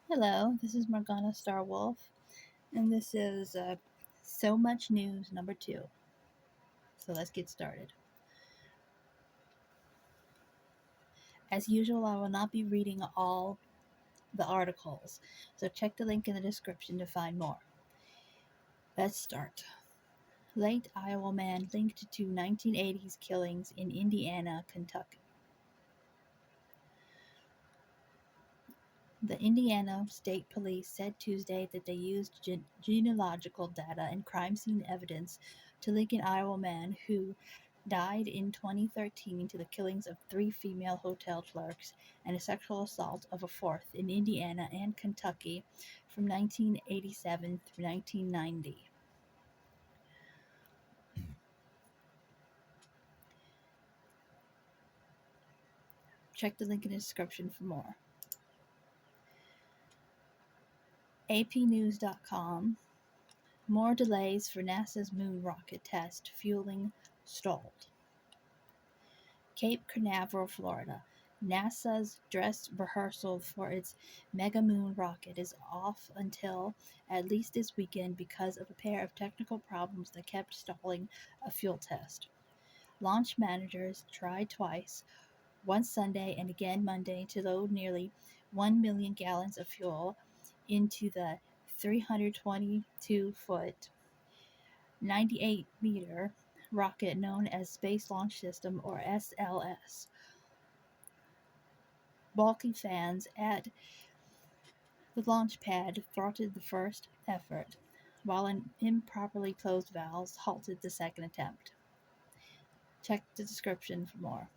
Hello, this is Morgana Starwolf, and this is So Much News number 2. So let's get started. As usual, I will not be reading all the articles, so check the link in the description to find more. Let's start. Late Iowa man linked to 1980s killings in Indiana, Kentucky. The Indiana State Police said Tuesday that they used genealogical data and crime scene evidence to link an Iowa man who died in 2013 to the killings of 3 female hotel clerks and a sexual assault of a fourth in Indiana and Kentucky from 1987 through 1990. Check the link in the description for more. APnews.com. More delays for NASA's moon rocket test, fueling stalled. Cape Canaveral, Florida. NASA's dress rehearsal for its Mega Moon rocket is off until at least this weekend because of a pair of technical problems that kept stalling a fuel test. Launch managers tried twice, once Sunday and again Monday, to load nearly 1 million gallons of fuel into the 322-foot, 98-meter rocket known as Space Launch System, or SLS. Balky fans at the launch pad thwarted the first effort, while an improperly closed valve halted the second attempt. Check the description for more.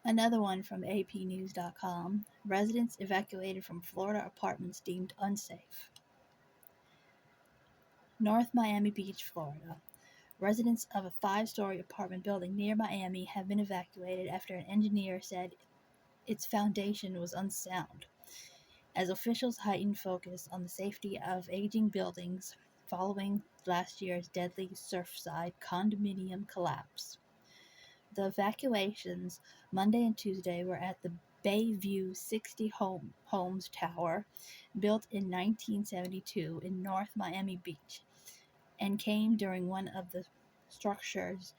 Another one from APnews.com. Residents evacuated from Florida apartments deemed unsafe. North Miami Beach, Florida. Residents of a 5-story apartment building near Miami have been evacuated after an engineer said its foundation was unsound, as officials heightened focus on the safety of aging buildings following last year's deadly Surfside condominium collapse. The evacuations Monday and Tuesday were at the Bayview 60 Homes Tower, built in 1972 in North Miami Beach, and came during one of the structure's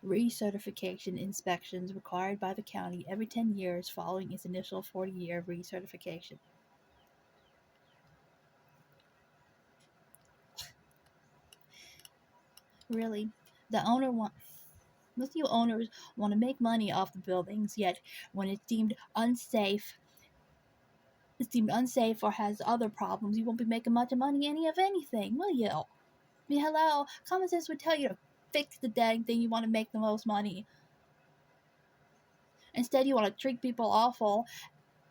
recertification inspections required by the county every 10 years following its initial 40-year recertification. Really, the owner want most of you owners want to make money off the buildings, yet when it's deemed unsafe or has other problems, you won't be making much of money of anything, will you? I mean, hello, common sense would tell you to fix the dang thing you want to make the most money. Instead, you want to treat people awful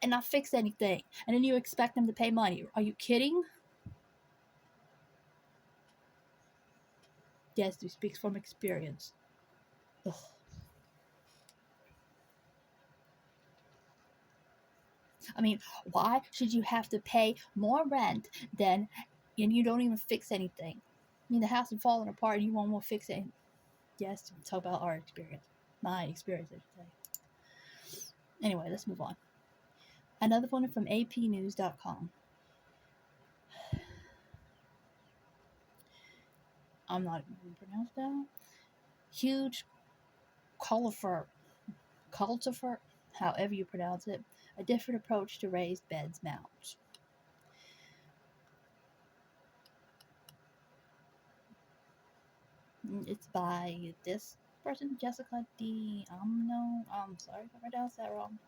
and not fix anything, and then you expect them to pay money. Are you kidding? Yes, he speaks from experience. Ugh. I mean, why should you have to pay more rent and you don't even fix anything? I mean, the house is falling apart and you won't want to fix it. Yes, talk about our experience. My experience, I should say. Anyway, let's move on. Another one from apnews.com. I'm not even pronounced that. Huge cultivar, however you pronounce it, a different approach to raised beds mounts. It's by this person, Jessica D. Amno. I'm sorry if I pronounced that wrong.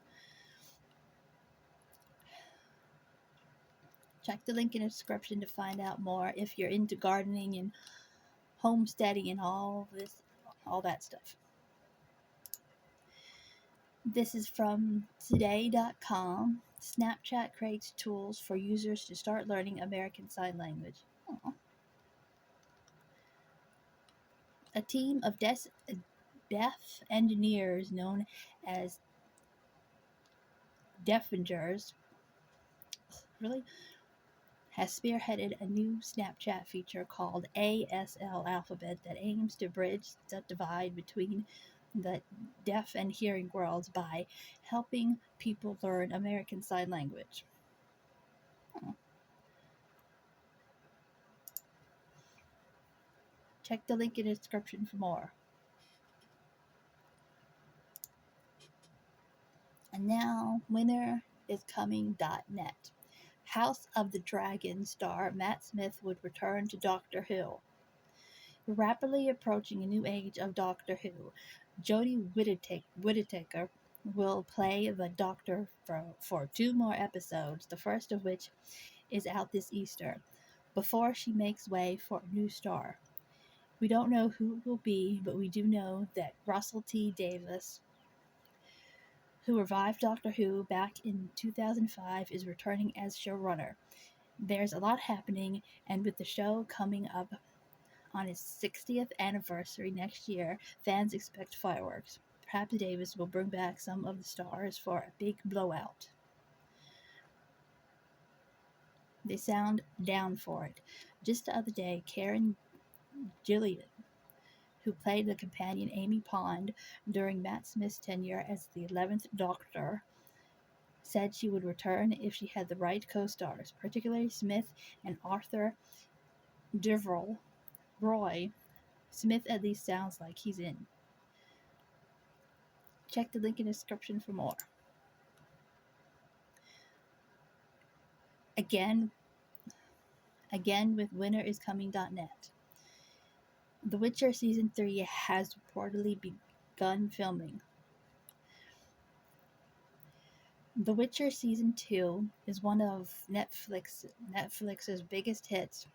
Check the link in the description to find out more if you're into gardening and homesteading and all that stuff. This is from today.com. Snapchat creates tools for users to start learning American Sign Language. Aww. A team of deaf engineers known as Deafengers really has spearheaded a new Snapchat feature called ASL Alphabet that aims to bridge the divide between the deaf and hearing world by helping people learn American Sign Language. Oh, check the link in the description for more. And now, winteriscoming.net. House of the Dragon star Matt Smith would return to Doctor Who. Rapidly approaching a new age of Doctor Who, Jodie Whittaker will play the Doctor for 2 more episodes, the first of which is out this Easter, before she makes way for a new star. We don't know who it will be, but we do know that Russell T Davies, who revived Doctor Who back in 2005, is returning as showrunner. There's a lot happening, and with the show coming up on its 60th anniversary next year, fans expect fireworks. Perhaps Davies will bring back some of the stars for a big blowout. They sound down for it. Just the other day, Karen Gillan, who played the companion Amy Pond during Matt Smith's tenure as the 11th Doctor, said she would return if she had the right co-stars, particularly Smith and Arthur Deverell Roy. Smith at least sounds like he's in. Check the link in the description for more. Again with winteriscoming.net. The Witcher Season 3 has reportedly begun filming. The Witcher Season 2 is one of Netflix's biggest hits,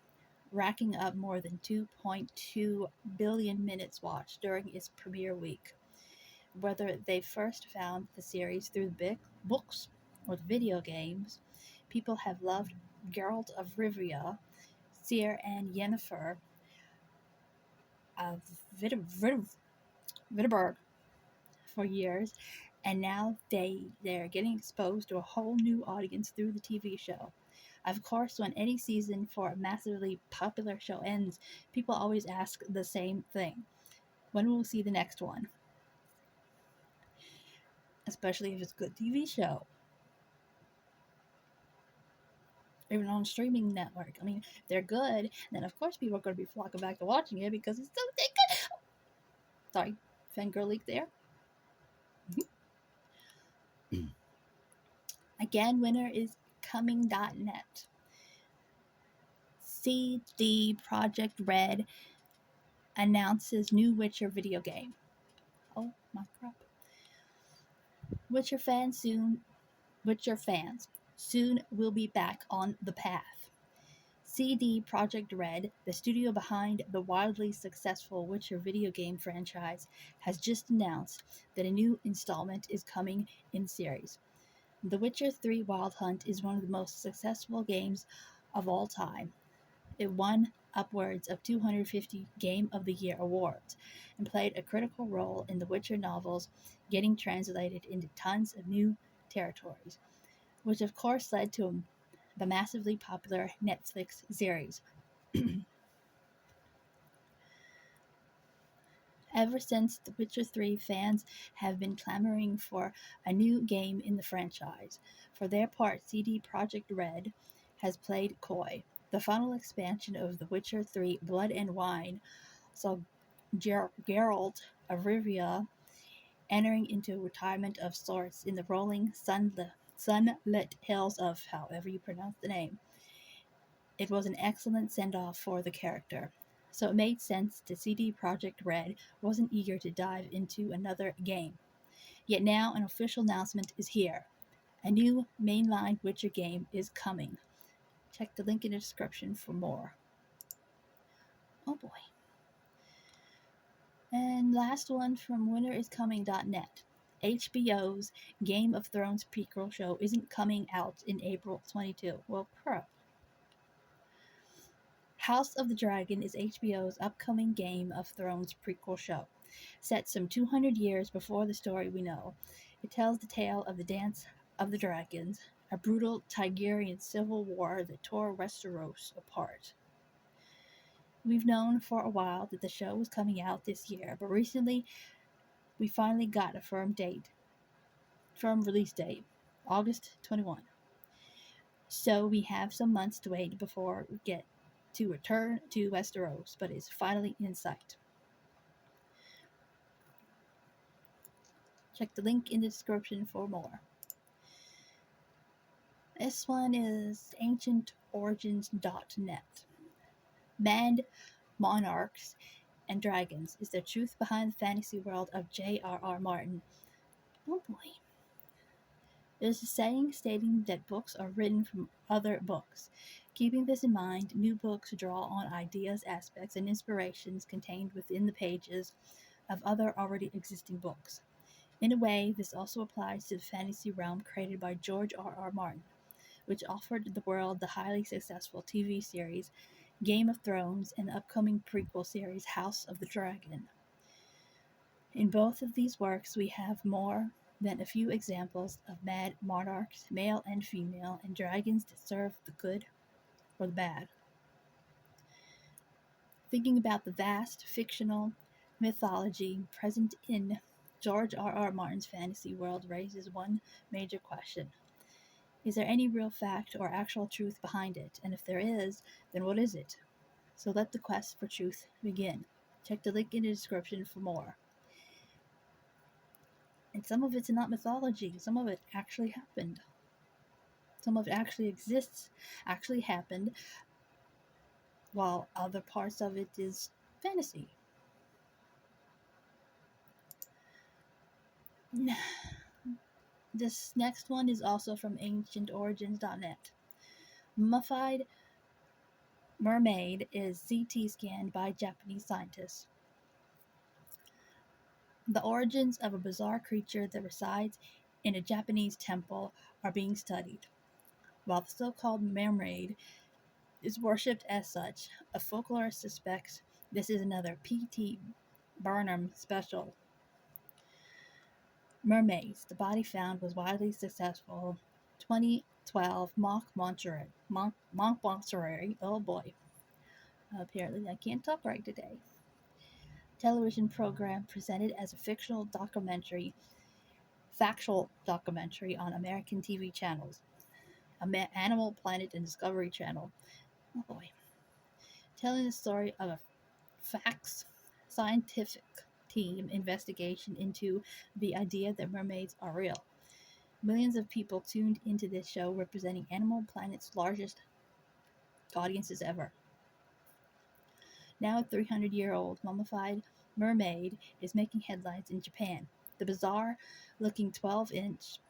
racking up more than 2.2 billion minutes watched during its premiere week. Whether they first found the series through the books or the video games, people have loved Geralt of Rivia, Ciri and Yennefer of Wittenberg for years, and now they're getting exposed to a whole new audience through the TV show. Of course, when any season for a massively popular show ends, people always ask the same thing: when will we see the next one? Especially if it's a good TV show. Even on a streaming network. I mean, they're good, then of course people are going to be flocking back to watching it because it's so good. Sorry, fangirl leak there. Again, winteriscoming.net. CD Projekt Red announces new Witcher video game. Oh my crap. Witcher fans soon will be back on the path. CD Projekt Red, the studio behind the wildly successful Witcher video game franchise, has just announced that a new installment is coming in series. The Witcher 3 Wild Hunt is one of the most successful games of all time. It won upwards of 250 Game of the Year awards and played a critical role in the Witcher novels getting translated into tons of new territories, which of course led to the massively popular Netflix series. Ever since The Witcher 3, fans have been clamoring for a new game in the franchise. For their part, CD Projekt Red has played coy. The final expansion of The Witcher 3, Blood and Wine, saw Geralt of Rivia entering into retirement of sorts in the rolling, sunlit hills of however you pronounce the name. It was an excellent send-off for the character, so it made sense that CD Projekt Red wasn't eager to dive into another game. Yet now an official announcement is here. A new mainline Witcher game is coming. Check the link in the description for more. Oh boy. And last one from winteriscoming.net. HBO's Game of Thrones prequel show isn't coming out in April 22. Well, crap. House of the Dragon is HBO's upcoming Game of Thrones prequel show. Set some 200 years before the story we know, it tells the tale of the Dance of the Dragons, a brutal Targaryen civil war that tore Westeros apart. We've known for a while that the show was coming out this year, but recently We finally got a firm release date, August 21. So we have some months to wait before we get to return to Westeros, but it's finally in sight. Check the link in the description for more. This one is ancientorigins.net. Mad Monarchs and Dragons is the truth behind the fantasy world of J.R.R. Martin. Oh boy. There's a saying stating that books are written from other books. Keeping this in mind, new books draw on ideas, aspects, and inspirations contained within the pages of other already existing books. In a way, this also applies to the fantasy realm created by George R.R. Martin, which offered the world the highly successful TV series Game of Thrones and the upcoming prequel series House of the Dragon. In both of these works, we have more than a few examples of mad monarchs, male and female, and dragons that serve the good or the bad. Thinking about the vast fictional mythology present in George R.R. Martin's fantasy world raises one major question. Is there any real fact or actual truth behind it? And if there is, then what is it? So let the quest for truth begin. Check the link in the description for more. And some of it's not mythology, some of it actually happened. Some of it actually exists, actually happened, while other parts of it is fantasy. This next one is also from ancientorigins.net. Mummified mermaid is CT scanned by Japanese scientists. The origins of a bizarre creature that resides in a Japanese temple are being studied. While the so-called mermaid is worshipped as such, a folklorist suspects this is another P.T. Barnum special. Mermaids. The body found was widely successful 2012 Montmartre. Oh boy. Apparently I can't talk right today. Television program presented as a factual documentary on American TV channels, Animal Planet and Discovery Channel. Oh boy. Telling the story of a facts scientific team investigation into the idea that mermaids are real. Millions of people tuned into this show, representing Animal Planet's largest audiences ever. Now a 300-year-old mummified mermaid is making headlines in Japan. The bizarre-looking 12-inch,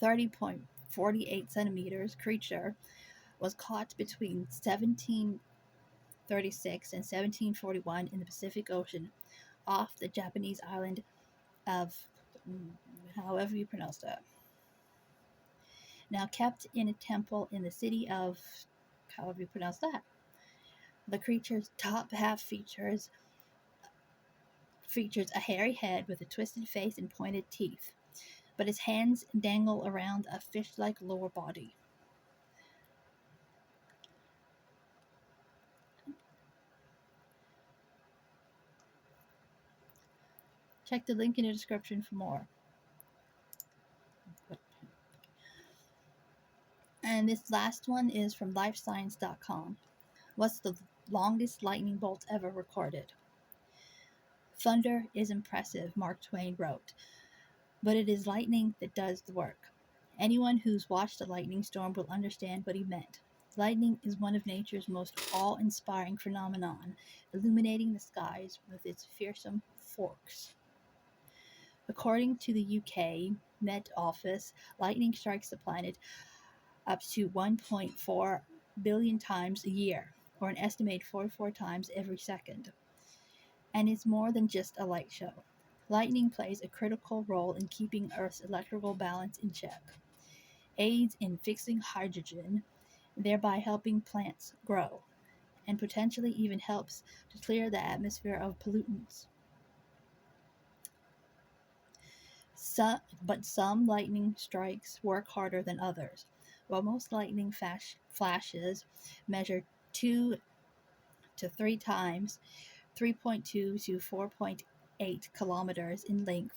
30.48 centimeters creature was caught between 1736 and 1741 in the Pacific Ocean, off the Japanese island of however you pronounce that. Now kept in a temple in the city of however you pronounce that. The creature's top half features a hairy head with a twisted face and pointed teeth, but its hands dangle around a fish-like lower body. Check the link in the description for more. And this last one is from lifescience.com. What's the longest lightning bolt ever recorded? Thunder is impressive, Mark Twain wrote, but it is lightning that does the work. Anyone who's watched a lightning storm will understand what he meant. Lightning is one of nature's most awe-inspiring phenomenon, illuminating the skies with its fearsome forks. According to the UK Met Office, lightning strikes the planet up to 1.4 billion times a year, or an estimated 44 times every second. And it's more than just a light show. Lightning plays a critical role in keeping Earth's electrical balance in check, aids in fixing hydrogen, thereby helping plants grow, and potentially even helps to clear the atmosphere of pollutants. But some lightning strikes work harder than others. While most lightning flashes measure 2 to 3 times, 3.2 to 4.8 kilometers in length.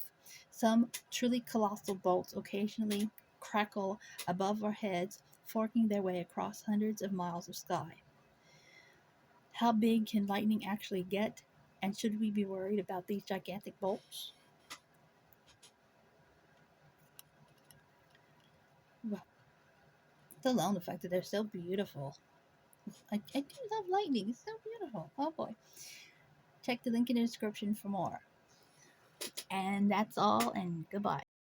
Some truly colossal bolts occasionally crackle above our heads, forking their way across hundreds of miles of sky. How big can lightning actually get? And should we be worried about these gigantic bolts? Well, alone the fact that they're so beautiful. I do love lightning. It's so beautiful. Oh boy. Check the link in the description for more. And that's all, and goodbye.